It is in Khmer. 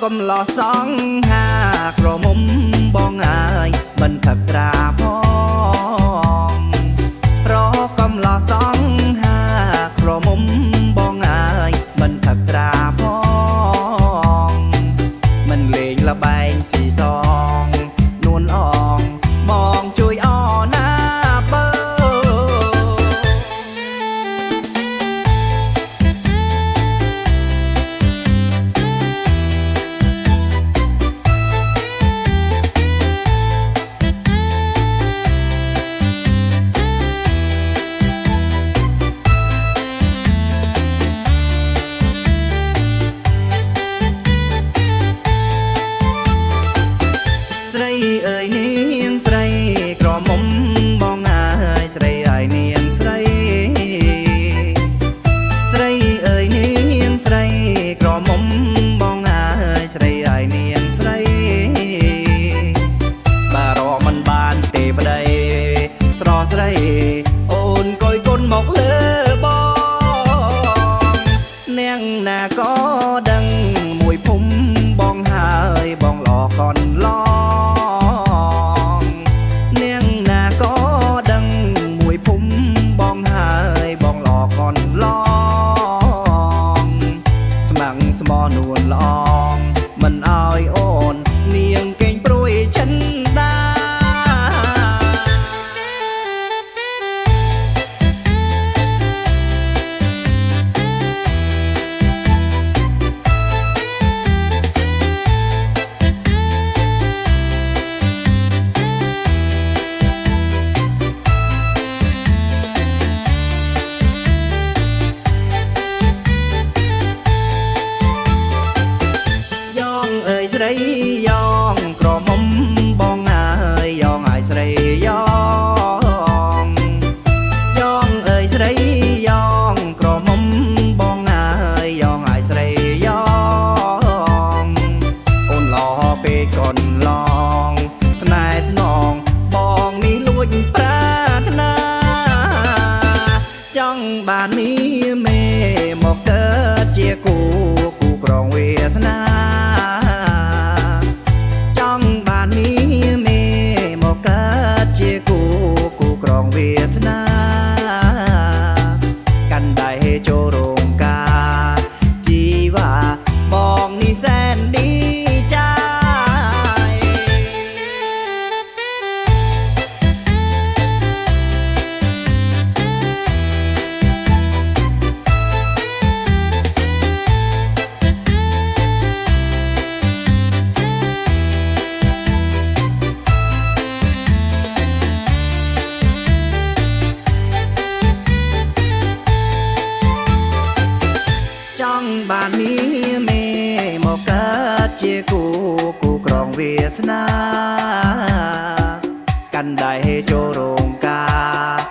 កំឡោះសងហាក្រមុំបងអើយមិនផឹកស្រាផងរកកំឡោះសងហាក្រមុំបងអើយមិនផឹកស្រាផងមិនលេងល្បែងស៊ីសងនួនអងបងជួយអណាបើស្រីអើយនាងស្រីក្រមុំបងអើយស្រីអើយនាងស្រីស្រីអើយនាងស្រីក្រមុំបងអើយស្រីអើយនាងស្រីបារម្ភមិនបានទេប្តីស្រស់ស្រីអូនកយគុណមកលើបងនាងណាក៏ដឹងមួយភូមិបងហើយបងល្អកនឡនាងណាក៏ដឹងមួយភូមិបងហើយបងល្អកនឡស្មាំងស្មោនួនល្អមិនអើយអូននាងកេងព្រួយចិនដាស្រីយ៉ងក្រមុំបងអើយយ៉ងឲ្យស្រីយ៉ងយ៉ងអើយស្រីយ៉ងក្រមុំបងអើយយ៉ងឲ្យស្រីយ៉ងអូនល្អពេកកូនឡងស្នេហ៍ស្នងបងនេះលួចប្រាថ្នាចង់បាននេះមេមកកើតជាគូក្រងវាសនាក្រងវាសនាកាន់ដៃចូលរោងការជីវ៉ាបងនេះសែនឌីចាយបាននេះមេមកកើតជាគូក្រងវាសនាកាន់ដៃចូលរោងការ